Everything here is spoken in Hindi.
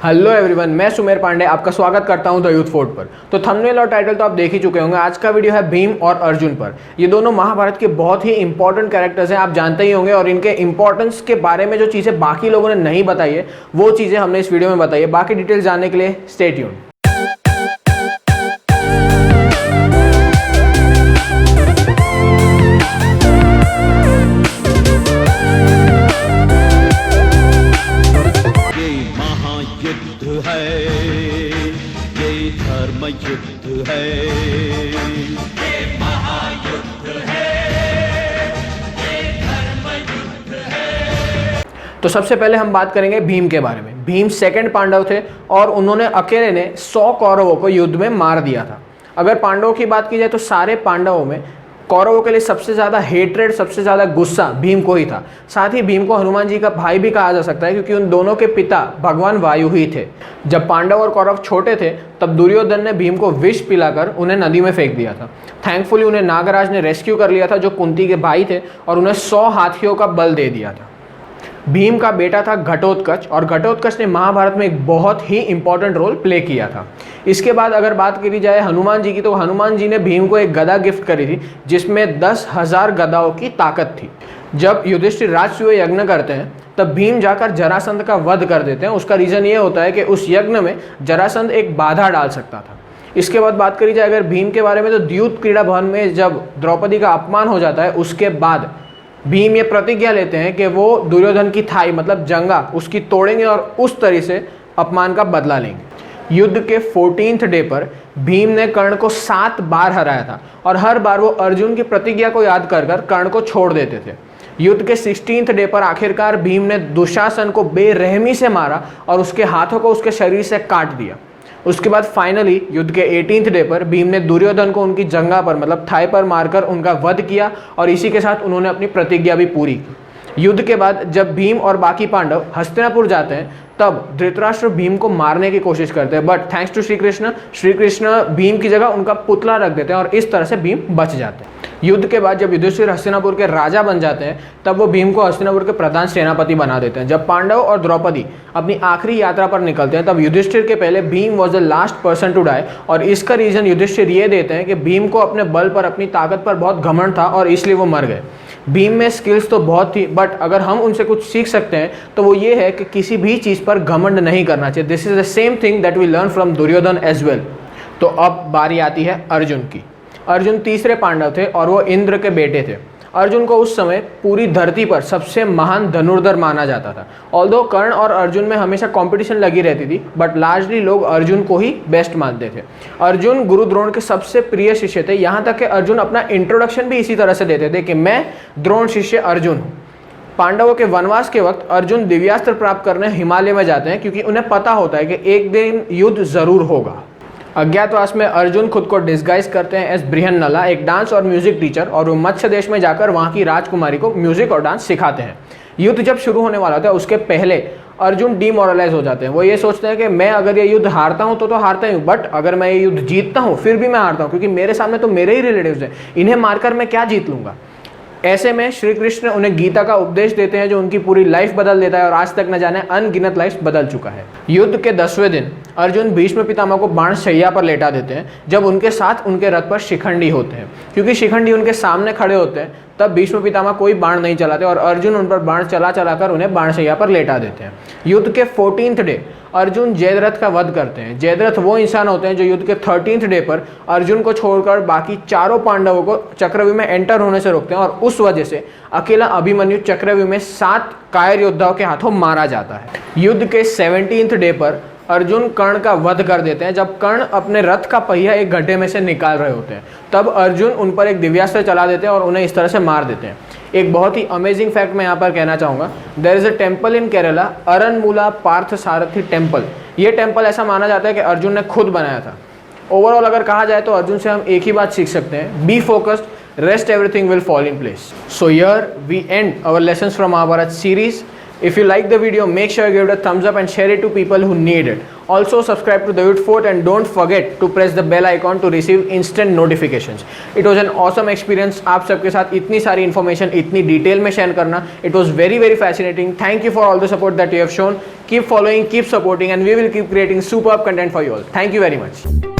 हेलो एवरीवन, मैं सुमेर पांडे आपका स्वागत करता हूं द यूथ फोर्ट पर। तो थंबनेल और टाइटल तो आप देख ही चुके होंगे। आज का वीडियो है भीम और अर्जुन पर। ये दोनों महाभारत के बहुत ही इंपॉर्टेंट कैरेक्टर्स हैं, आप जानते ही होंगे। और इनके इंपॉर्टेंस के बारे में जो चीज़ें बाकी लोगों ने नहीं बताई है वो चीज़ें हमने इस वीडियो में बताई है। बाकी डिटेल्स जानने के लिए स्टे ट्यून्ड। ये धर्म युद्ध है, ये महायुद्ध है, ये धर्म युद्ध है। तो सबसे पहले हम बात करेंगे भीम के बारे में। भीम सेकंड पांडव थे और उन्होंने अकेले ने 100 कौरवों को युद्ध में मार दिया था। अगर पांडवों की बात की जाए तो सारे पांडवों में कौरवों के लिए सबसे ज़्यादा हेट्रेड, सबसे ज़्यादा गुस्सा भीम को ही था। साथ ही भीम को हनुमान जी का भाई भी कहा जा सकता है, क्योंकि उन दोनों के पिता भगवान वायु ही थे। जब पांडव और कौरव छोटे थे तब दुर्योधन ने भीम को विष पिलाकर उन्हें नदी में फेंक दिया था। थैंकफुली उन्हें नागराज ने रेस्क्यू कर लिया था, जो कुंती के भाई थे, और उन्हें 100 हाथियों का बल दे दिया था। भीम का बेटा था घटोत्कच, और घटोत्कच ने महाभारत में एक बहुत ही इंपॉर्टेंट रोल प्ले किया था। इसके बाद अगर बात करी जाए हनुमान जी की, तो हनुमान जी ने भीम को एक गदा गिफ्ट करी थी जिसमें 10,000 गदाओं की ताकत थी। जब युधिष्ठिर राजसूय यज्ञ करते हैं तब भीम जाकर जरासंध का वध कर देते हैं। उसका रीज़न ये होता है कि उस यज्ञ में जरासंध एक बाधा डाल सकता था। इसके बाद बात करी जाए अगर भीम के बारे में, तो द्यूत क्रीड़ा भवन में जब द्रौपदी का अपमान हो जाता है उसके बाद भीम ये प्रतिज्ञा लेते हैं कि वो दुर्योधन की थाई मतलब जंगा उसकी तोड़ेंगे और उस तरह से अपमान का बदला लेंगे। युद्ध के 14th डे पर भीम ने कर्ण को 7 बार हराया था, और हर बार वो अर्जुन की प्रतिज्ञा को याद कर कर कर्ण को छोड़ देते थे। युद्ध के 16th डे पर आखिरकार भीम ने दुशासन को बेरहमी से मारा और उसके हाथों को उसके शरीर से काट दिया। उसके बाद फाइनली युद्ध के 18th डे पर भीम ने दुर्योधन को उनकी जंगा पर मतलब थाई पर मारकर उनका वध किया, और इसी के साथ उन्होंने अपनी प्रतिज्ञा भी पूरी की। युद्ध के बाद जब भीम और बाकी पांडव हस्तिनापुर जाते हैं तब धृतराष्ट्र भीम को मारने की कोशिश करते हैं, but thanks to Shri Krishna Bhim की जगह उनका पुतला रख देते हैं और इस तरह से भीम बच जाते हैं। युद्ध के बाद जब युधिष्ठिर हस्तिनापुर के राजा बन जाते हैं तब वो भीम को हस्तिनापुर के प्रधान सेनापति बना देते हैं। जब पांडव और द्रौपदी अपनी आखिरी यात्रा पर निकलते हैं तब युधिष्ठिर के पहले Bhim was the last person to die, और इसका रीज़न युधिष्ठिर ये देते हैं कि भीम को अपने बल पर, अपनी ताकत पर बहुत घमंड था और इसलिए वो मर गए। भीम में स्किल्स तो बहुत थी, बट अगर हम उनसे कुछ सीख सकते हैं तो वो ये है कि किसी भी चीज़ पर घमंड नहीं करना चाहिए। This is the same thing that we learn from Duryodhana as well. तो अब बारी आती है अर्जुन की। अर्जुन तीसरे पांडव थे और वो इंद्र के बेटे थे। अर्जुन को उस समय पूरी धरती पर सबसे महान धनुर्धर माना जाता था। ऑल्दो कर्ण और अर्जुन में हमेशा कंपटीशन लगी रहती थी, बट लार्जली लोग अर्जुन को ही बेस्ट मानते थे। अर्जुन गुरु द्रोण के सबसे प्रिय शिष्य थे, यहाँ तक कि अर्जुन अपना इंट्रोडक्शन भी इसी तरह से देते थे कि मैं द्रोण शिष्य अर्जुन हूँ। पांडवों के वनवास के वक्त अर्जुन दिव्यास्त्र प्राप्त करने हिमालय में जाते हैं, क्योंकि उन्हें पता होता है कि एक दिन युद्ध जरूर होगा। अज्ञातवास में अर्जुन खुद को डिस्गाइज करते हैं एज बृहन्नला, एक डांस और म्यूजिक टीचर, और वो मत्स्य देश में जाकर वहाँ की राजकुमारी को म्यूजिक और डांस सिखाते हैं। युद्ध जब शुरू होने वाला होता है उसके पहले अर्जुन डीमोरलाइज हो जाते हैं। वो ये सोचते हैं कि मैं अगर ये युद्ध हारता हूँ तो हारता ही हूँ, बट अगर मैं ये युद्ध जीतता हूँ फिर भी मैं हारता हूँ, क्योंकि मेरे सामने तो मेरे ही रिलेटिव्स हैं, इन्हें मारकर मैं क्या जीत लूँगा। ऐसे में श्री कृष्ण उन्हें गीता का उपदेश देते हैं जो उनकी पूरी लाइफ बदल देता है, और आज तक न जाने अनगिनत लाइफ बदल चुका है। युद्ध के 10वें दिन अर्जुन भीष्म पितामह को बाण शैया पर लेटा देते हैं, जब उनके साथ उनके रथ पर शिखंडी होते हैं। क्योंकि शिखंडी उनके सामने खड़े होते हैं तब भीष्म पितामह कोई बाण नहीं चलाते, और अर्जुन उन पर बाण चलाकर उन्हें बाण शैया पर लेटा देते हैं। युद्ध के 14th डे अर्जुन जयद्रथ का वध करते हैं। जयद्रथ वो इंसान होते हैं जो युद्ध के 13th डे पर अर्जुन को छोड़कर बाकी चारों पांडवों को चक्रव्यूह में एंटर होने से रोकते हैं, और उस वजह से अकेला अभिमन्यु चक्रव्यूह में 7 कायर योद्धाओं के हाथों मारा जाता है। युद्ध के 17th डे पर अर्जुन कर्ण का वध कर देते हैं। जब कर्ण अपने रथ का पहिया एक गड्ढे में से निकाल रहे होते हैं तब अर्जुन उन पर एक दिव्यास्त्र चला देते हैं और उन्हें इस तरह से मार देते हैं। एक बहुत ही अमेजिंग फैक्ट मैं यहाँ पर कहना चाहूँगा, there is a temple in Kerala, Aranmula Parthasarathy temple. ये टेम्पल ऐसा माना जाता है कि अर्जुन ने खुद बनाया था। ओवरऑल अगर कहा जाए तो अर्जुन से हम एक ही बात सीख सकते हैं, be focused, rest everything will fall in place. So here we end our lessons from Mahabharata series. If you like the video, make sure you give it a thumbs up and share it to people who need it. Also subscribe to the Youth Fort and don't forget to press the bell icon to receive instant notifications. It was an awesome experience. आप सबके साथ इतनी सारी information इतनी डिटेल में शेयर करना, it was very very fascinating. Thank you for all the support that you have shown. Keep following, keep supporting, and we will keep creating superb content for you all. Thank you very much.